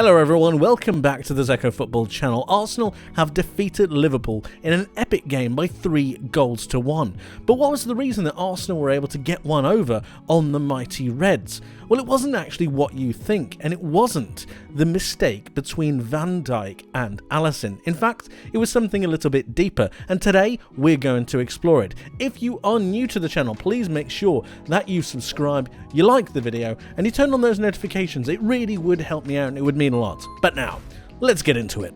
Hello everyone, welcome back to the Zekko football channel. Arsenal have defeated Liverpool in an epic game by 3-1. But what was the reason that Arsenal were able to get one over on the mighty Reds? Well, it wasn't actually what you think, and it wasn't the mistake between Van Dijk and Alisson. In fact, it was something a little bit deeper, and today we're going to explore it. If you are new to the channel, please make sure that you subscribe, you like the video, and you turn on those notifications. It really would help me out and it would mean a lot. But now, let's get into it.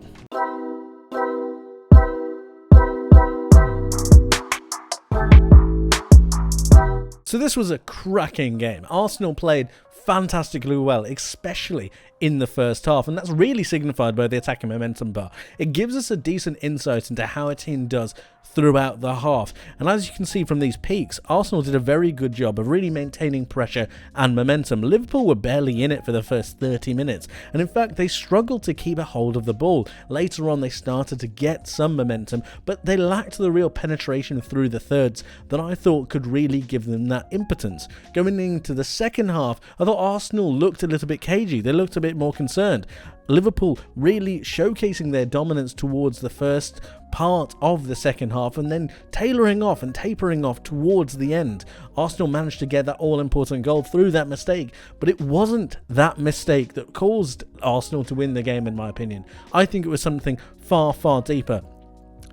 So this was a cracking game. Arsenal played fantastically well, especially in the first half, and that's really signified by the attacking momentum bar. It gives us a decent insight into how a team does throughout the half, and as you can see from these peaks, Arsenal did a very good job of really maintaining pressure and momentum. Liverpool were barely in it for the first 30 minutes, and in fact they struggled to keep a hold of the ball. Later on they started to get some momentum, but they lacked the real penetration through the thirds that I thought could really give them that impotence. Going into the second half, I thought Arsenal looked a little bit cagey, they looked a bit more concerned. Liverpool really showcasing their dominance towards the first part of the second half and then tailoring off and tapering off towards the end. Arsenal managed to get that all-important goal through that mistake, but it wasn't that mistake that caused Arsenal to win the game, in my opinion. I think it was something far, far deeper.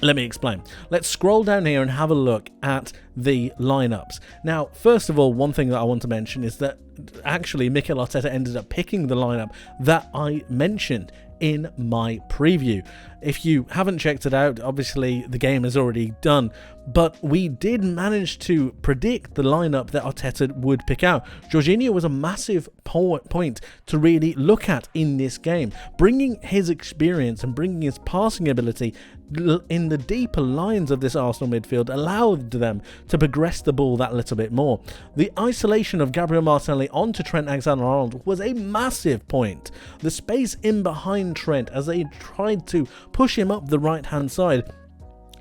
Let me explain. Let's scroll down here and have a look at the lineups. Now, first of all, one thing that I want to mention is that actually Mikel Arteta ended up picking the lineup that I mentioned in my preview. If you haven't checked it out, obviously the game is already done, but we did manage to predict the lineup that Arteta would pick out. Jorginho was a massive point to really look at in this game, bringing his experience and bringing his passing ability in the deeper lines of this Arsenal midfield allowed them to progress the ball that little bit more. The isolation of Gabriel Martinelli onto Trent Alexander-Arnold was a massive point. The space in behind Trent as they tried to push him up the right hand side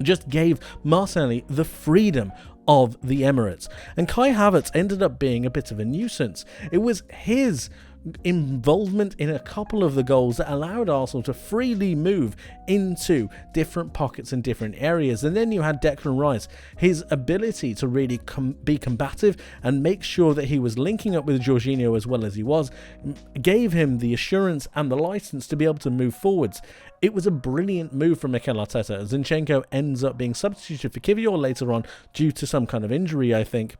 just gave Martinelli the freedom of the Emirates, and Kai Havertz ended up being a bit of a nuisance. It was his involvement in a couple of the goals that allowed Arsenal to freely move into different pockets and different areas. And then you had Declan Rice, his ability to really be combative and make sure that he was linking up with Jorginho as well as he was, gave him the assurance and the license to be able to move forwards. It was a brilliant move from Mikel Arteta. Zinchenko ends up being substituted for Kivior later on due to some kind of injury, I think.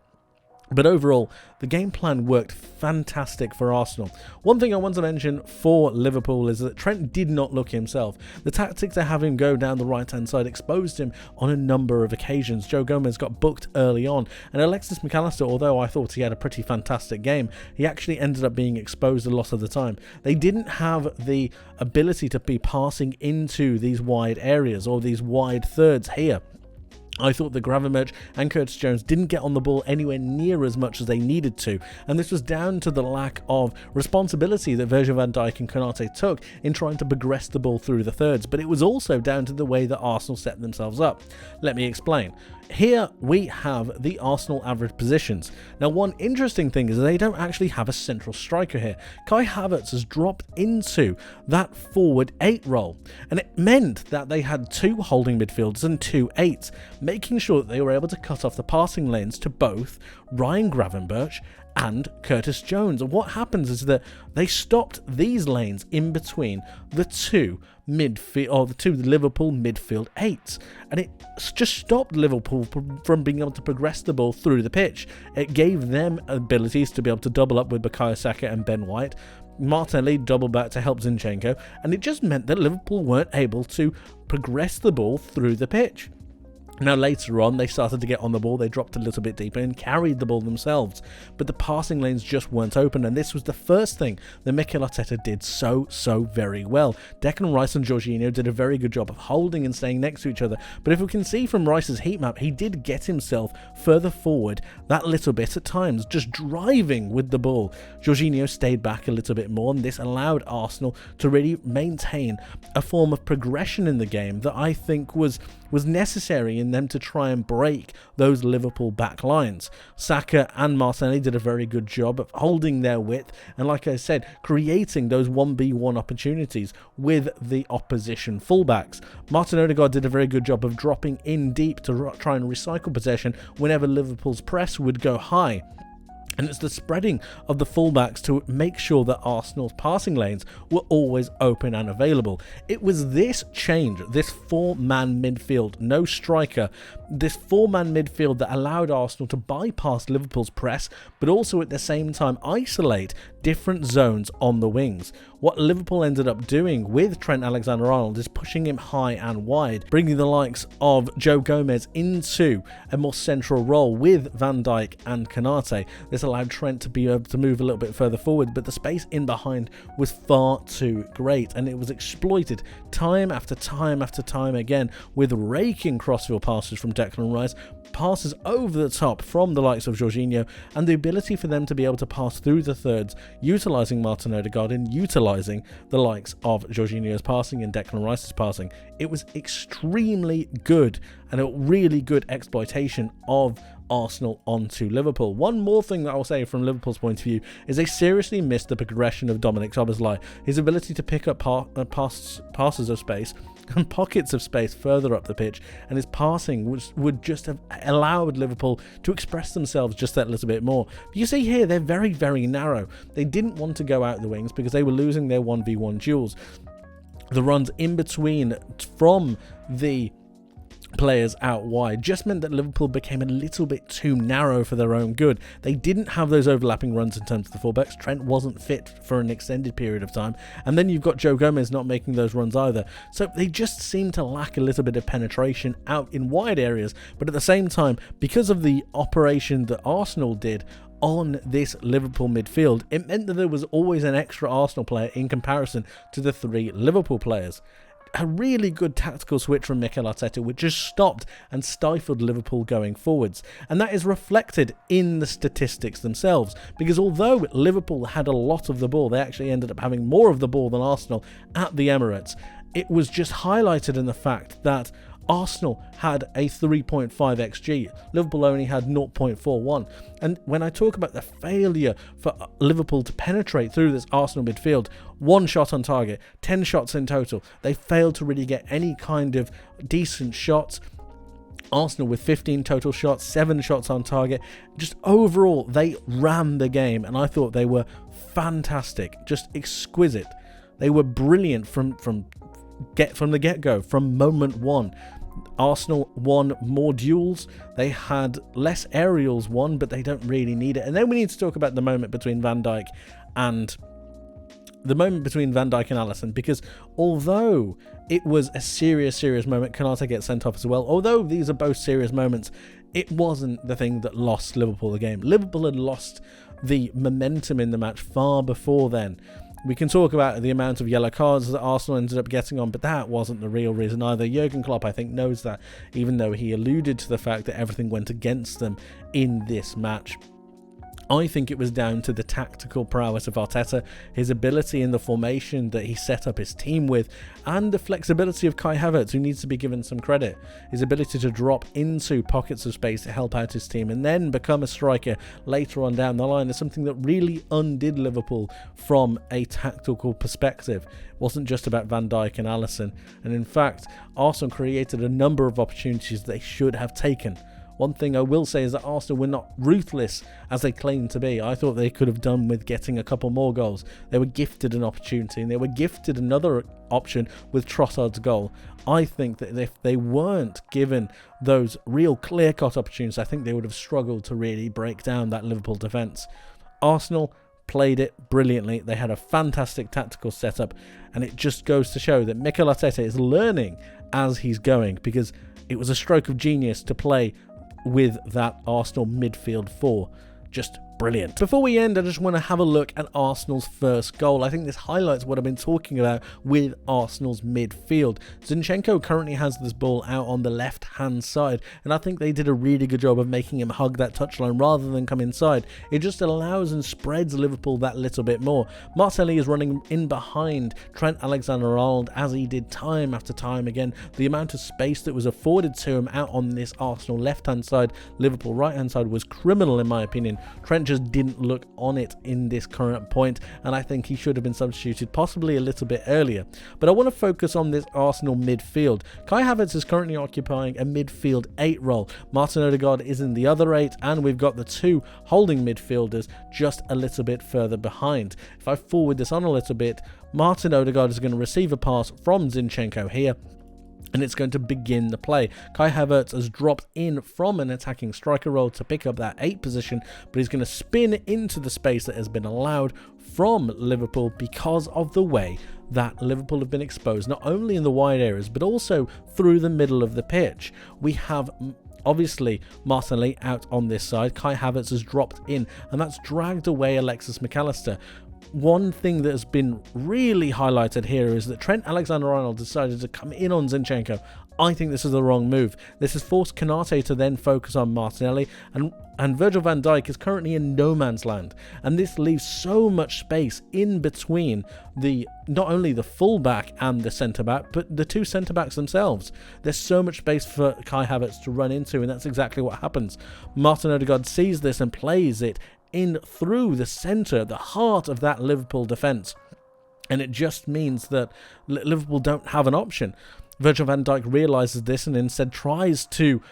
But overall, the game plan worked fantastic for Arsenal. One thing I want to mention for Liverpool is that Trent did not look himself. The tactic to have him go down the right-hand side exposed him on a number of occasions. Joe Gomez got booked early on, and Alexis McAllister, although I thought he had a pretty fantastic game, he actually ended up being exposed a lot of the time. They didn't have the ability to be passing into these wide areas or these wide thirds here. I thought that Gravenberch and Curtis Jones didn't get on the ball anywhere near as much as they needed to, and this was down to the lack of responsibility that Virgil van Dijk and Konate took in trying to progress the ball through the thirds, but it was also down to the way that Arsenal set themselves up. Let me explain. Here we have the Arsenal average positions. Now, one interesting thing is they don't actually have a central striker here. Kai Havertz has dropped into that forward 8 role, and it meant that they had 2 holding midfielders and 2 8s, making sure that they were able to cut off the passing lanes to both Ryan Gravenberch and Curtis Jones. And what happens is that they stopped these lanes in between the two Liverpool midfield 8s, and it just stopped Liverpool from being able to progress the ball through the pitch. It gave them abilities to be able to double up with Bukayo Saka and Ben White. Martinelli doubled back to help Zinchenko, and it just meant that Liverpool weren't able to progress the ball through the pitch. Now later on they started to get on the ball, they dropped a little bit deeper and carried the ball themselves, but the passing lanes just weren't open, and this was the first thing that Mikel Arteta did so very well. Declan Rice and Jorginho did a very good job of holding and staying next to each other, but if we can see from Rice's heat map, he did get himself further forward that little bit at times, just driving with the ball. Jorginho stayed back a little bit more, and this allowed Arsenal to really maintain a form of progression in the game that I think was necessary in in them to try and break those Liverpool back lines. Saka and Martinelli did a very good job of holding their width and, like I said, creating those 1v1 opportunities with the opposition fullbacks. Martin Odegaard did a very good job of dropping in deep to try and recycle possession whenever Liverpool's press would go high. And it's the spreading of the fullbacks to make sure that Arsenal's passing lanes were always open and available. It was this change, this four-man midfield, no striker, this four-man midfield that allowed Arsenal to bypass Liverpool's press, but also at the same time isolate different zones on the wings. What Liverpool ended up doing with Trent Alexander-Arnold is pushing him high and wide, bringing the likes of Joe Gomez into a more central role with Van Dijk and Konate. This allowed Trent to be able to move a little bit further forward, but the space in behind was far too great, and it was exploited time after time after time again with raking crossfield passes from Declan Rice, passes over the top from the likes of Jorginho, and the ability for them to be able to pass through the thirds, utilising Martin Odegaard and utilising the likes of Jorginho's passing and Declan Rice's passing. It was extremely good and a really good exploitation of Arsenal onto Liverpool. One more thing that I'll say from Liverpool's point of view is they seriously missed the progression of Dominic Szoboszlai. His ability to pick up passes of space and pockets of space further up the pitch, and his passing would just have allowed Liverpool to express themselves just that little bit more. But you see here, they're very, very narrow. They didn't want to go out the wings because they were losing their 1v1 duels. The runs in between from the players out wide just meant that Liverpool became a little bit too narrow for their own good. They didn't have those overlapping runs in terms of the fullbacks. Trent wasn't fit for an extended period of time, and then you've got Joe Gomez not making those runs either. So they just seem to lack a little bit of penetration out in wide areas, but at the same time, because of the operation that Arsenal did on this Liverpool midfield, it meant that there was always an extra Arsenal player in comparison to the three Liverpool players. A really good tactical switch from Mikel Arteta, which just stopped and stifled Liverpool going forwards. And that is reflected in the statistics themselves, because although Liverpool had a lot of the ball, they actually ended up having more of the ball than Arsenal at the Emirates. It was just highlighted in the fact that Arsenal had a 3.5 XG. Liverpool only had 0.41. And when I talk about the failure for Liverpool to penetrate through this Arsenal midfield, 1 shot on target, 10 shots in total. They failed to really get any kind of decent shots. Arsenal with 15 total shots, 7 shots on target. Just overall, they ran the game, and I thought they were fantastic, just exquisite. They were brilliant from the get-go, from moment one. Arsenal won more duels. They had less aerials won, but they don't really need it. And then we need to talk about the moment between Van Dijk and Alisson, because although it was a serious moment, Konate gets sent off as well. Although these are both serious moments, it wasn't the thing that lost Liverpool the game. Liverpool had lost the momentum in the match far before then. We can talk about the amount of yellow cards that Arsenal ended up getting on, but that wasn't the real reason either. Jurgen Klopp, I think, knows that, even though he alluded to the fact that everything went against them in this match. I think it was down to the tactical prowess of Arteta, his ability in the formation that he set up his team with, and the flexibility of Kai Havertz, who needs to be given some credit. His ability to drop into pockets of space to help out his team and then become a striker later on down the line is something that really undid Liverpool from a tactical perspective. It wasn't just about Van Dijk and Alisson, and in fact, Arsenal created a number of opportunities they should have taken. One thing I will say is that Arsenal were not ruthless as they claimed to be. I thought they could have done with getting a couple more goals. They were gifted an opportunity, and they were gifted another option with Trossard's goal. I think that if they weren't given those real clear-cut opportunities, I think they would have struggled to really break down that Liverpool defence. Arsenal played it brilliantly. They had a fantastic tactical setup, and it just goes to show that Mikel Arteta is learning as he's going, because it was a stroke of genius to play with that Arsenal midfield four. Just brilliant. Before we end, I just want to have a look at Arsenal's first goal. I think this highlights what I've been talking about with Arsenal's midfield. Zinchenko currently has this ball out on the left-hand side, and I think they did a really good job of making him hug that touchline rather than come inside. It just allows and spreads Liverpool that little bit more. Martinelli is running in behind Trent Alexander-Arnold, as he did time after time again. The amount of space that was afforded to him out on this Arsenal left-hand side, Liverpool right-hand side was criminal in my opinion. Trent just didn't look on it in this current point, and I think he should have been substituted possibly a little bit earlier. But I want to focus on this Arsenal midfield. Kai Havertz is currently occupying a midfield 8 role. Martin Odegaard is in the other 8, and we've got the 2 holding midfielders just a little bit further behind. If I forward this on a little bit, Martin Odegaard is going to receive a pass from Zinchenko here, and it's going to begin the play. Kai Havertz has dropped in from an attacking striker role to pick up that 8 position, but he's going to spin into the space that has been allowed from Liverpool because of the way that Liverpool have been exposed, not only in the wide areas, but also through the middle of the pitch. We have obviously Martinelli out on this side. Kai Havertz has dropped in, and that's dragged away Alexis McAllister. One thing that has been really highlighted here is that Trent Alexander-Arnold decided to come in on Zinchenko. I think this is the wrong move. This has forced Konate to then focus on Martinelli, and Virgil van Dijk is currently in no man's land. And this leaves so much space in between not only the fullback and the centre-back, but the 2 centre-backs themselves. There's so much space for Kai Havertz to run into, and that's exactly what happens. Martin Odegaard sees this and plays it in through the centre, the heart of that Liverpool defence. And it just means that Liverpool don't have an option. Virgil van Dijk realises this and instead tries to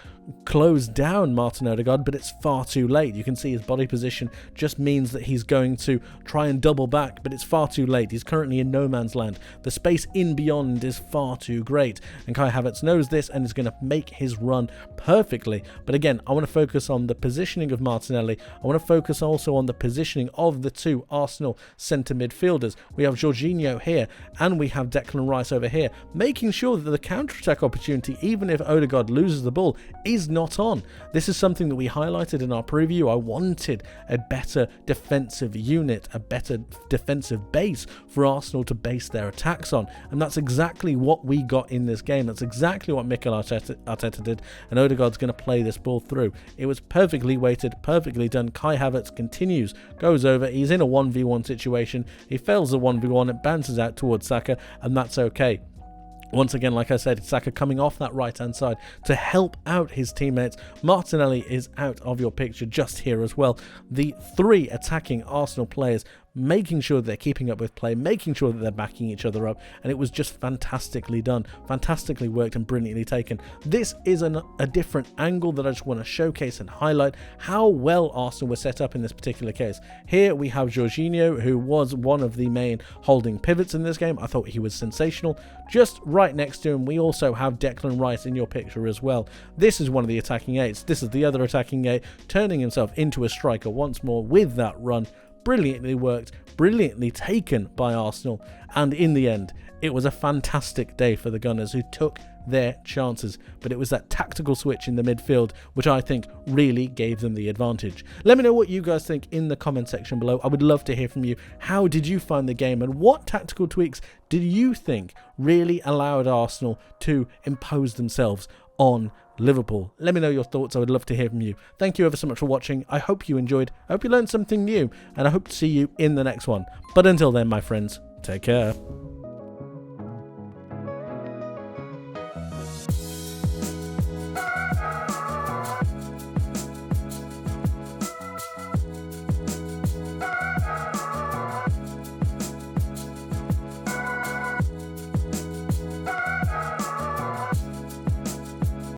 close down Martin Odegaard, but it's far too late. You can see his body position just means that he's going to try and double back, but it's far too late. He's currently in no man's land. The space in beyond is far too great, and Kai Havertz knows this and is going to make his run perfectly. But again, I want to focus on the positioning of Martinelli. I want to focus also on the positioning of the 2 Arsenal centre midfielders. We have Jorginho here, and we have Declan Rice over here, making sure that the counter-attack opportunity, even if Odegaard loses the ball, is not on. This is something that we highlighted in our preview. I wanted a better defensive unit, a better defensive base for Arsenal to base their attacks on, and that's exactly what we got in this game. That's exactly what Mikel Arteta did, and Odegaard's going to play this ball through. It was perfectly weighted, perfectly done. Kai Havertz continues, goes over, he's in a 1v1 situation, he fails the 1v1, it bounces out towards Saka, and that's okay. Once again, like I said, Saka coming off that right-hand side to help out his teammates. Martinelli is out of your picture just here as well. The 3 attacking Arsenal players making sure that they're keeping up with play, making sure that they're backing each other up, and it was just fantastically done, fantastically worked and brilliantly taken. This is a different angle that I just want to showcase and highlight how well Arsenal were set up in this particular case. Here we have Jorginho, who was one of the main holding pivots in this game. I thought he was sensational. Just right next to him, we also have Declan Rice in your picture as well. This is one of the attacking 8s. This is the other attacking 8, turning himself into a striker once more with that run. Brilliantly worked, brilliantly taken by Arsenal, and in the end, it was a fantastic day for the Gunners, who took their chances, but it was that tactical switch in the midfield which I think really gave them the advantage. Let me know what you guys think in the comment section below. I would love to hear from you. How did you find the game, and what tactical tweaks did you think really allowed Arsenal to impose themselves on Liverpool? Let me know your thoughts. I would love to hear from you. Thank you ever so much for watching. I hope you enjoyed. I hope you learned something new, and I hope to see you in the next one. But until then, my friends, take care.